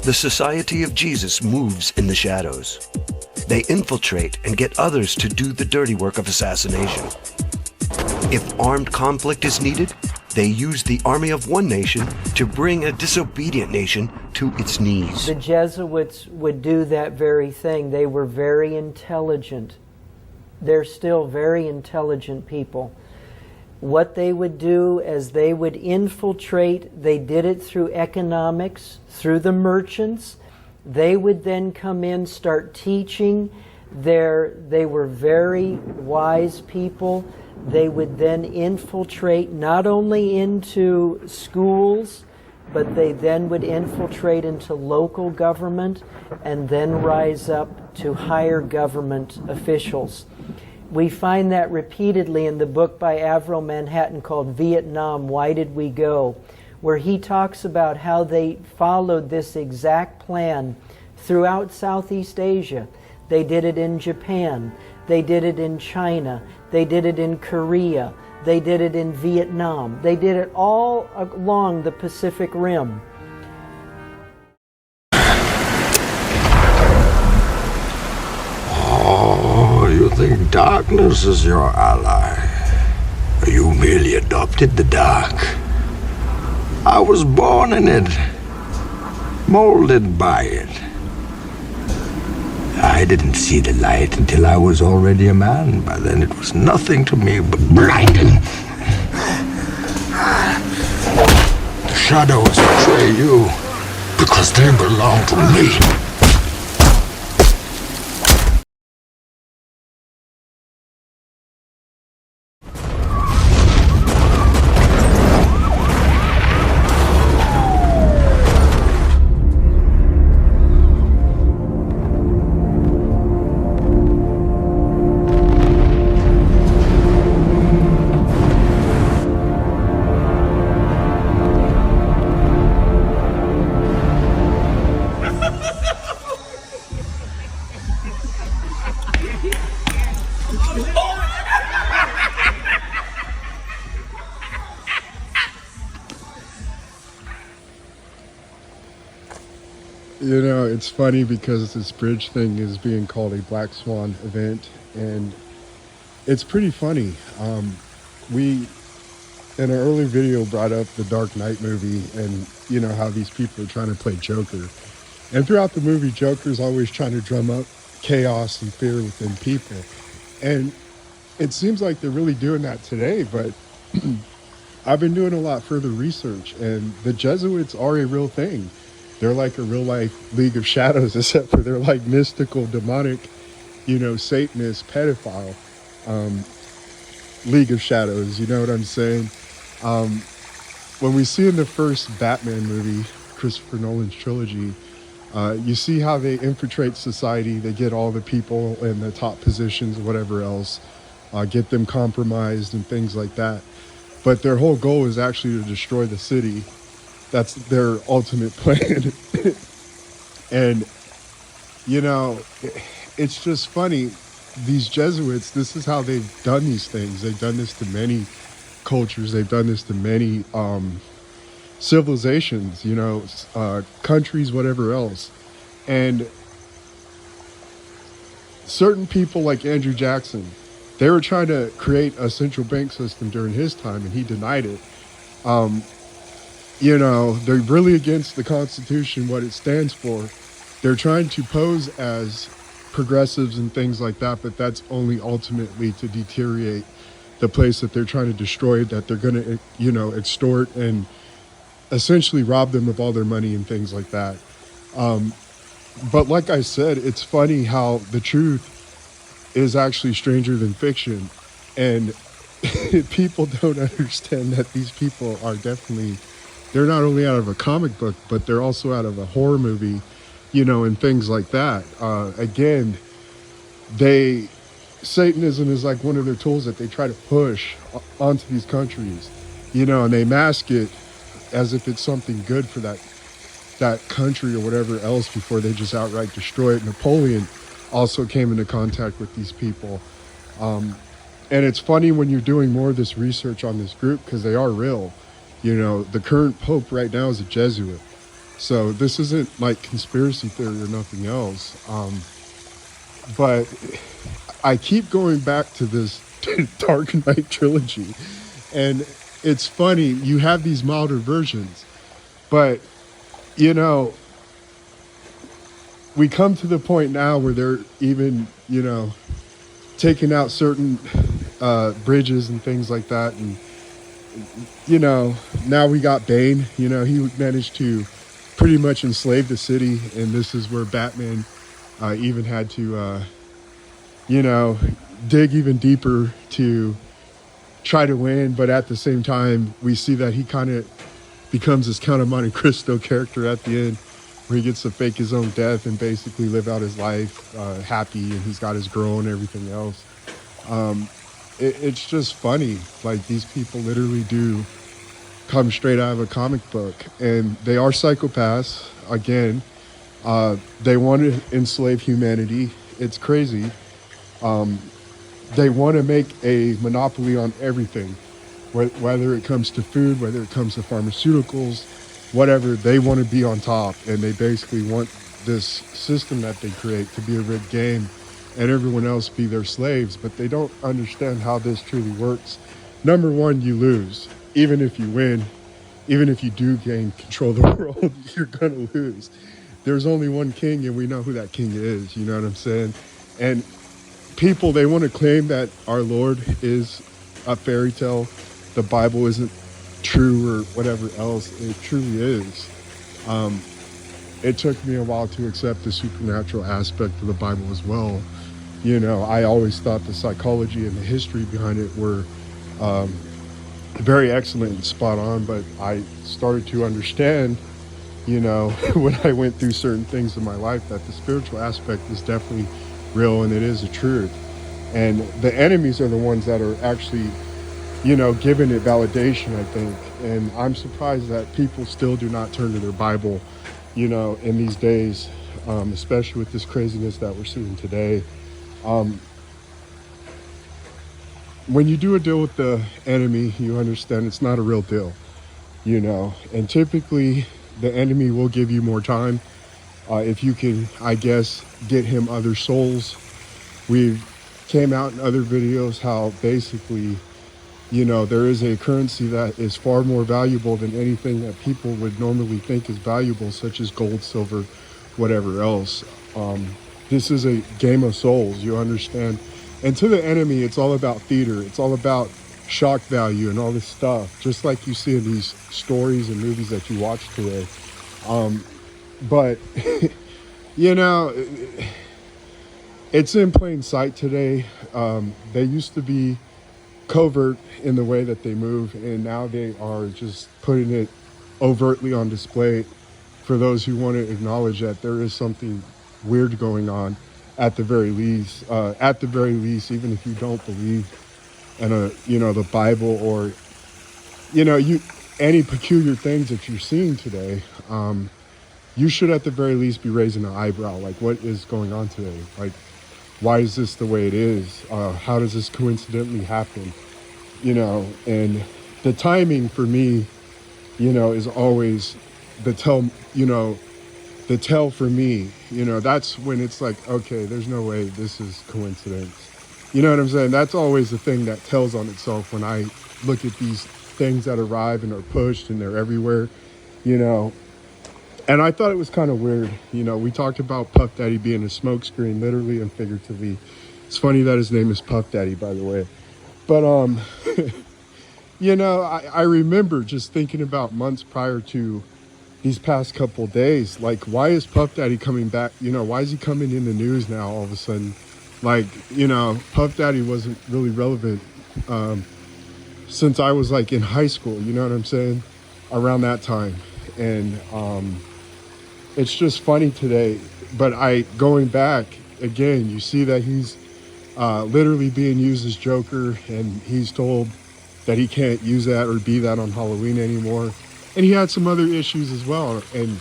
The Society of Jesus moves in the shadows. They infiltrate and get others to do the dirty work of assassination. If armed conflict is needed, they use the army of one nation to bring a disobedient nation to its knees. The Jesuits would do that very thing. They were very intelligent. They're still very intelligent people. What they would do is they would infiltrate. They did it through economics, through the merchants. They would then come in, start teaching. They were very wise people. They would then infiltrate not only into schools, but they then would infiltrate into local government and then rise up to higher government officials. We find that repeatedly in the book by Avril Manhattan called Vietnam, Why Did We Go?, where he talks about how they followed this exact plan throughout Southeast Asia. They did it in Japan. They did it in China. They did it in Korea. They did it in Vietnam. They did it all along the Pacific Rim. Oh, you think darkness is your ally? You merely adopted the dark. I was born in it, molded by it. I didn't see the light until I was already a man. By then it was nothing to me but blinding. The shadows betray you because they belong to me. You know, it's funny because this bridge thing is being called a Black Swan event, and it's pretty funny. We, in an early video, brought up the Dark Knight movie and, you know, how these people are trying to play Joker. And throughout the movie, Joker's always trying to drum up chaos and fear within people. And it seems like they're really doing that today, but I've been doing a lot further research, and the Jesuits are a real thing. They're like a real life League of Shadows, except for they're like mystical, demonic, you know, Satanist, pedophile League of Shadows. You know what I'm saying? When we see in the first Batman movie, Christopher Nolan's trilogy, you see how they infiltrate society. They get all the people in the top positions, whatever else, get them compromised and things like that. But their whole goal is actually to destroy the city. That's their ultimate plan. And, you know, it's just funny. These Jesuits, this is how they've done these things. They've done this to many cultures. They've done this to many civilizations, you know, countries, whatever else. And certain people like Andrew Jackson, they were trying to create a central bank system during his time, and he denied it. You know, they're really against the Constitution, what it stands for. They're trying to pose as progressives and things like that, but that's only ultimately to deteriorate the place that they're trying to destroy, that they're going to, you know, extort and essentially rob them of all their money and things like that. But like I said, it's funny how the truth is actually stranger than fiction. And people don't understand that these people are definitely, they're not only out of a comic book, but they're also out of a horror movie, you know, and things like that. Again, Satanism is like one of their tools that they try to push onto these countries, you know, and they mask it as if it's something good for that country or whatever else before they just outright destroy it. Napoleon also came into contact with these people. And it's funny when you're doing more of this research on this group, because they are real. You know, the current pope right now is a Jesuit. So this isn't like conspiracy theory or nothing else. But I keep going back to this Dark Knight trilogy. And it's funny, you have these milder versions, but you know, we come to the point now where they're even, you know, taking out certain bridges and things like that. And, you know, now we got Bane, you know, he managed to pretty much enslave the city. And this is where Batman even had to, you know, dig even deeper to try to win. But at the same time, we see that he kind of becomes this Count of Monte Cristo character at the end, where he gets to fake his own death and basically live out his life happy, and he's got his girl and everything else. It's just funny. Like, these people literally do come straight out of a comic book, and they are psychopaths. Again, they want to enslave humanity. It's crazy. They want to make a monopoly on everything, whether it comes to food, whether it comes to pharmaceuticals, whatever. They want to be on top, and they basically want this system that they create to be a rigged game and everyone else be their slaves. But they don't understand how this truly works. Number one, you lose. Even if you win, even if you do gain control of the world, you're going to lose. There's only one king, and we know who that king is. You know what I'm saying? And people, they want to claim that our Lord is a fairy tale. The Bible isn't true or whatever else. It truly is. It took me a while to accept the supernatural aspect of the Bible as well. You know, I always thought the psychology and the history behind it were very excellent and spot on, but I started to understand, you know, when I went through certain things in my life, that the spiritual aspect is definitely real, and it is a truth. And the enemies are the ones that are actually, you know, giving it validation, I think. And I'm surprised that people still do not turn to their Bible, you know, in these days, especially with this craziness that we're seeing today. When you do a deal with the enemy, you understand it's not a real deal, you know, and typically the enemy will give you more time. If you can, I guess, get him other souls. We've came out in other videos how basically, you know, there is a currency that is far more valuable than anything that people would normally think is valuable, such as gold, silver, whatever else. This is a game of souls, you understand? And to the enemy, it's all about theater. It's all about shock value and all this stuff, just like you see in these stories and movies that you watch today. But, you know, it's in plain sight today. They used to be covert in the way that they move, and now they are just putting it overtly on display for those who want to acknowledge that there is something weird going on at the very least. Even if you don't believe in you know, the Bible, or, you know, any peculiar things that you're seeing today, you should at the very least be raising an eyebrow. Like, what is going on today? Like, why is this the way it is? How does this coincidentally happen? You know, and the timing for me, you know, is always the tell for me. You know, that's when it's like, okay, there's no way this is coincidence. You know what I'm saying? That's always the thing that tells on itself when I look at these things that arrive and are pushed and they're everywhere, you know. And I thought it was kind of weird. You know, we talked about Puff Daddy being a smokescreen, literally and figuratively. It's funny that his name is Puff Daddy, by the way. But, you know, I remember just thinking about months prior to these past couple days, like, why is Puff Daddy coming back? You know, why is he coming in the news now all of a sudden? Like, you know, Puff Daddy wasn't really relevant since I was like in high school, you know what I'm saying? Around that time. And it's just funny today, but going back again, you see that he's literally being used as Joker, and he's told that he can't use that or be that on Halloween anymore. And he had some other issues as well. And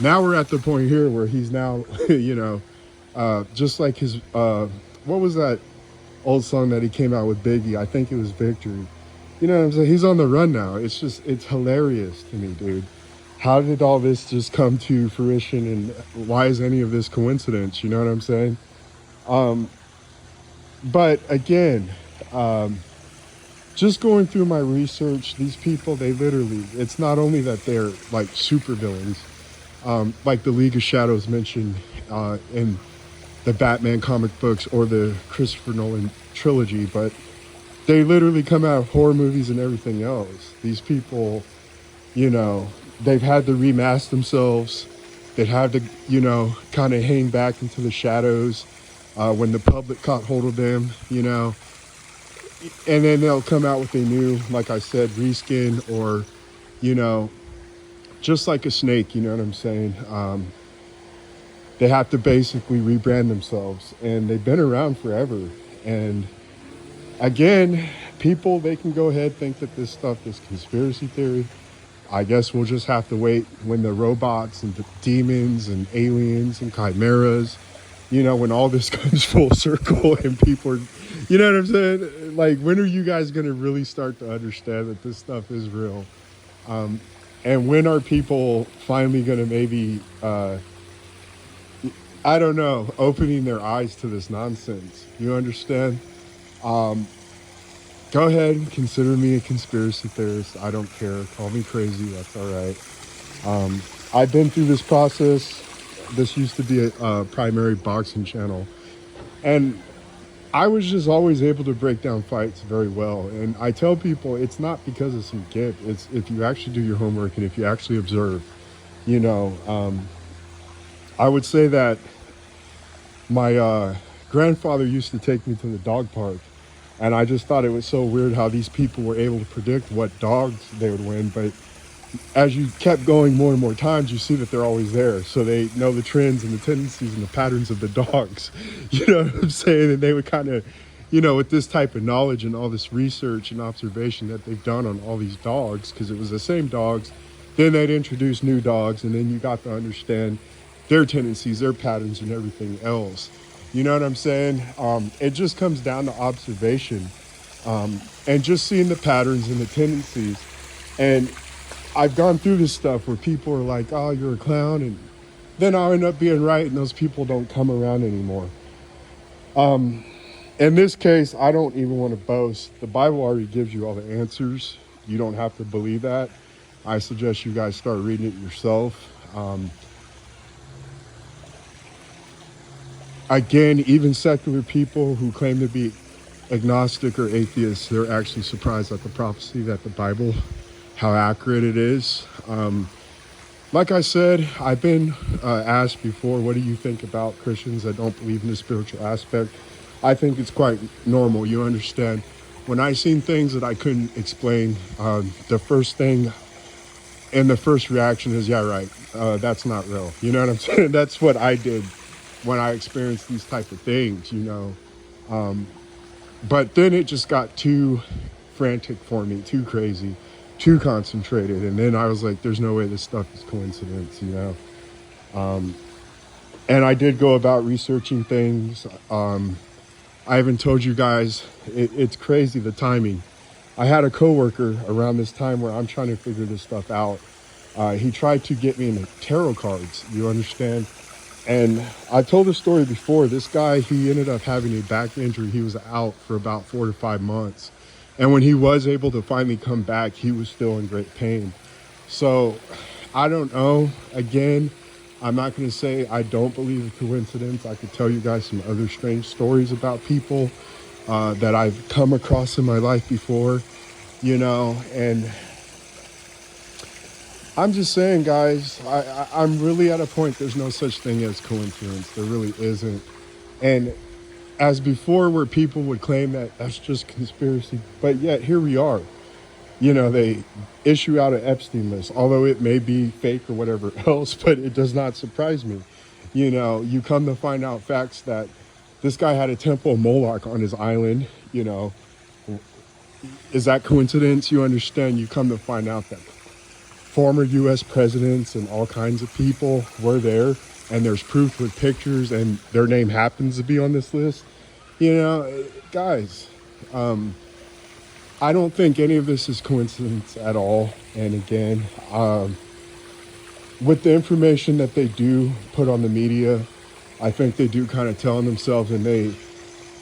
now we're at the point here where he's now, you know, just like his, what was that old song that he came out with Biggie? I think it was Victory. You know what I'm saying? He's on the run now. It's hilarious to me, dude, how did all this just come to fruition, and why is any of this coincidence? You know what I'm saying? But again, just going through my research, these people, they literally, it's not only that they're like super villains, like the League of Shadows mentioned in the Batman comic books or the Christopher Nolan trilogy, but they literally come out of horror movies and everything else. These people, you know, they've had to remask themselves. They've had to, you know, kind of hang back into the shadows when the public caught hold of them, you know. And then they'll come out with a new, like I said, reskin, or, you know, just like a snake, you know what I'm saying? They have to basically rebrand themselves, and they've been around forever. And again, people, they can go ahead and think that this stuff is conspiracy theory. I guess we'll just have to wait when the robots and the demons and aliens and chimeras, you know, when all this comes full circle and people are, you know what I'm saying? Like, when are you guys going to really start to understand that this stuff is real? And when are people finally going to maybe, I don't know, opening their eyes to this nonsense? You understand? Go ahead and consider me a conspiracy theorist. I don't care. Call me crazy. That's all right. I've been through this process. This used to be a primary boxing channel. And I was just always able to break down fights very well. And I tell people it's not because of some gift. It's if you actually do your homework and if you actually observe. You know, I would say that my grandfather used to take me to the dog park. And I just thought it was so weird how these people were able to predict what dogs they would win. But as you kept going more and more times, you see that they're always there. So they know the trends and the tendencies and the patterns of the dogs. You know what I'm saying? And they would kind of, you know, with this type of knowledge and all this research and observation that they've done on all these dogs, because it was the same dogs, then they'd introduce new dogs, and then you got to understand their tendencies, their patterns, and everything else. You know what I'm saying? It just comes down to observation and just seeing the patterns and the tendencies. And I've gone through this stuff where people are like, oh, you're a clown. And then I'll end up being right, and those people don't come around anymore. In this case, I don't even want to boast. The Bible already gives you all the answers. You don't have to believe that. I suggest you guys start reading it yourself. Again, even secular people who claim to be agnostic or atheists, they're actually surprised at the prophecy that the Bible, how accurate it is. Like I said, I've been asked before, what do you think about Christians that don't believe in the spiritual aspect? I think it's quite normal, you understand. When I seen things that I couldn't explain, the first thing and the first reaction is, yeah, right, that's not real. You know what I'm saying? That's what I did when I experienced these type of things, you know. But then it just got too frantic for me, too crazy, too concentrated. And then I was like, there's no way this stuff is coincidence, you know. And I did go about researching things. I even told you guys, it's crazy, the timing. I had a coworker around this time where I'm trying to figure this stuff out. He tried to get me into tarot cards, you understand? And I told the story before. This guy, he ended up having a back injury. He was out for about 4 to 5 months. And when he was able to finally come back, he was still in great pain. So I don't know. Again, I'm not going to say I don't believe in coincidence. I could tell you guys some other strange stories about people that I've come across in my life before, you know, and I'm just saying, guys, I'm really at a point, there's no such thing as coincidence. There really isn't. And as before, where people would claim that that's just conspiracy, but yet here we are. You know, they issue out an Epstein list, although it may be fake or whatever else, but it does not surprise me. You know, you come to find out facts that this guy had a temple of Moloch on his island, you know. Is that coincidence? You understand? You come to find out that former U.S. presidents and all kinds of people were there, and there's proof with pictures, and their name happens to be on this list. You know, guys, I don't think any of this is coincidence at all. And again, with the information that they do put on the media, I think they do kind of tell on themselves, and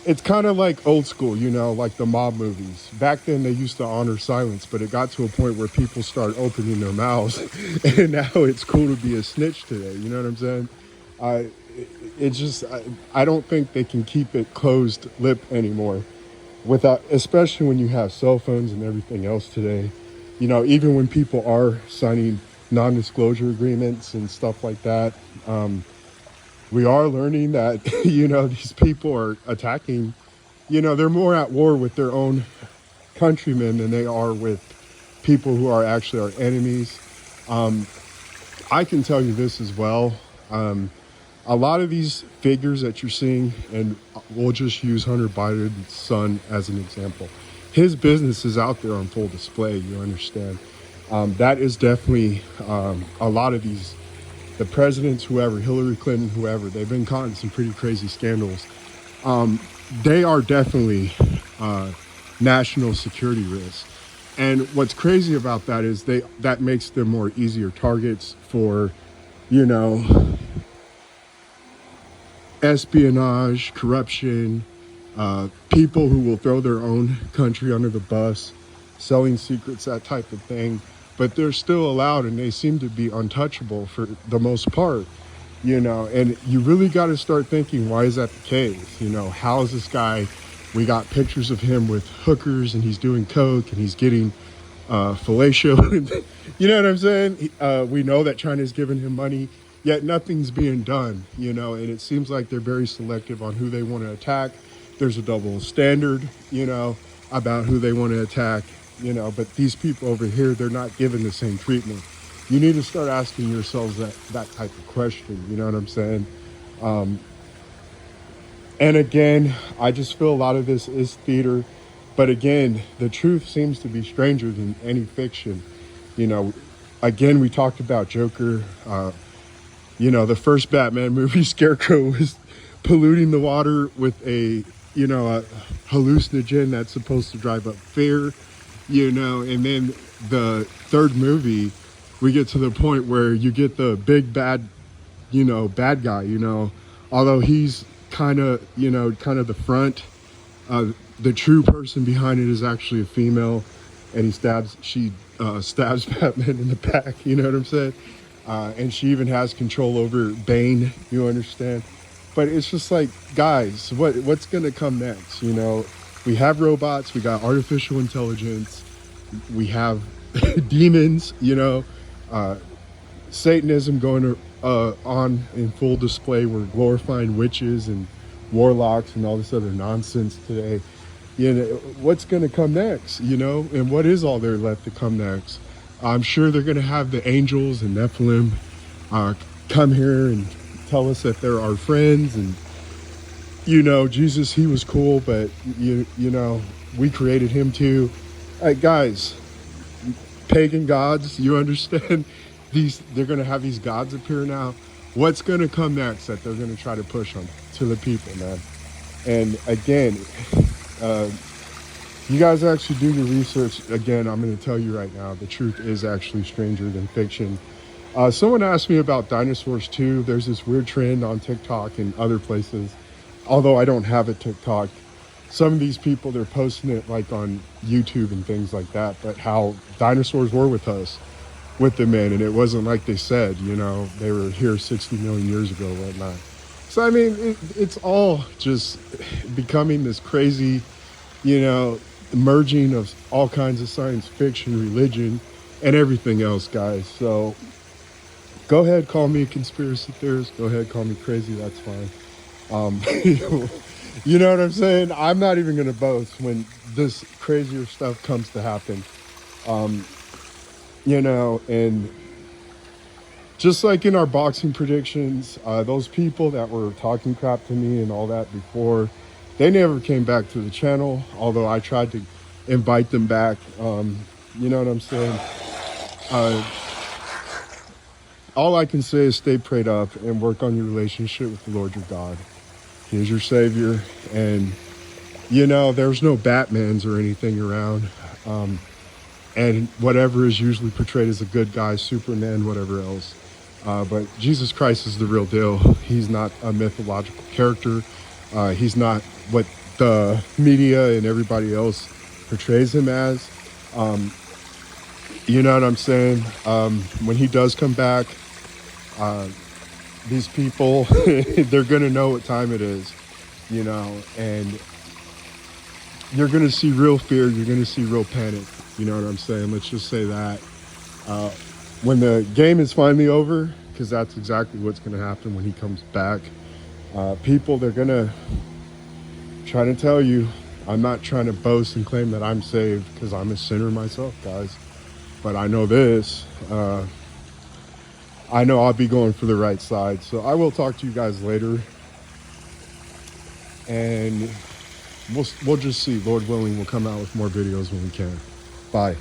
it's kind of like old school, you know, like the mob movies. Back then they used to honor silence, but it got to a point where people start opening their mouths, and now it's cool to be a snitch today. You know what I'm saying? It's just, I don't think they can keep it closed lip anymore, without, especially when you have cell phones and everything else today. You know, even when people are signing non-disclosure agreements and stuff like that, we are learning that, you know, these people are attacking, you know, they're more at war with their own countrymen than they are with people who are actually our enemies. I can tell you this as well. A lot of these figures that you're seeing, and we'll just use Hunter Biden's son as an example. His business is out there on full display, you understand? That is definitely a lot of these, the presidents, whoever, Hillary Clinton, whoever, they've been caught in some pretty crazy scandals. They are definitely national security risks. And what's crazy about that is that makes them more easier targets for, you know, espionage, corruption, people who will throw their own country under the bus, selling secrets, that type of thing. But they're still allowed, and they seem to be untouchable for the most part, you know. And you really got to start thinking, why is that the case? You know, how is this guy, we got pictures of him with hookers, and he's doing coke, and he's getting fellatio. You know what I'm saying? We know that China's giving him money, yet nothing's being done, you know. And it seems like they're very selective on who they want to attack. There's a double standard, you know, about who they want to attack. You know, but these people over here, they're not given the same treatment. You need to start asking yourselves that type of question. You know what I'm saying? And again, I just feel a lot of this is theater. But again, the truth seems to be stranger than any fiction. You know, again, we talked about Joker. You know, the first Batman movie, Scarecrow was polluting the water with a hallucinogen that's supposed to drive up fear. You know, and then the third movie, we get to the point where you get the big bad, you know, bad guy, you know, although he's kind of the front, the true person behind it is actually a female, and she stabs Batman in the back, you know what I'm saying? And she even has control over Bane, you understand? But it's just like, guys, what's going to come next, you know? We have robots, we got artificial intelligence, we have demons, you know, Satanism going on in full display. We're glorifying witches and warlocks and all this other nonsense today. You know, what's going to come next, you know, and what is all there left to come next? I'm sure they're going to have the angels and Nephilim come here and tell us that they're our friends, and you know, Jesus, he was cool, but you know, we created him too. Guys, pagan gods, you understand? They're going to have these gods appear now. What's going to come next that they're going to try to push on to the people, man? And again, you guys actually do your research. Again, I'm going to tell you right now, the truth is actually stranger than fiction. Someone asked me about dinosaurs too. There's this weird trend on TikTok and other places. Although I don't have a TikTok, some of these people, they're posting it like on YouTube and things like that, but how dinosaurs were with us, with the men, and it wasn't like they said, you know, they were here 60 million years ago, whatnot. So, I mean, it's all just becoming this crazy, you know, merging of all kinds of science fiction, religion, and everything else, guys. So, go ahead, call me a conspiracy theorist. Go ahead, call me crazy. That's fine. You know what I'm saying? I'm not even going to boast when this crazier stuff comes to happen. You know, and just like in our boxing predictions, those people that were talking crap to me and all that before, they never came back to the channel, although I tried to invite them back. You know what I'm saying? All I can say is stay prayed up and work on your relationship with the Lord your God. He is your Savior, and you know, there's no Batmans or anything around. And whatever is usually portrayed as a good guy, Superman, whatever else, But Jesus Christ is the real deal. He's not a mythological character. He's not what the media and everybody else portrays him as. You know what I'm saying? When he does come back, these people, they're going to know what time it is, you know, and you're going to see real fear. You're going to see real panic. You know what I'm saying? Let's just say that. When the game is finally over, because that's exactly what's going to happen when he comes back, people, they're going to try to tell you, I'm not trying to boast and claim that I'm saved, because I'm a sinner myself, guys. But I know this. I know I'll be going for the right side. So I will talk to you guys later. And we'll just see. Lord willing, we'll come out with more videos when we can. Bye.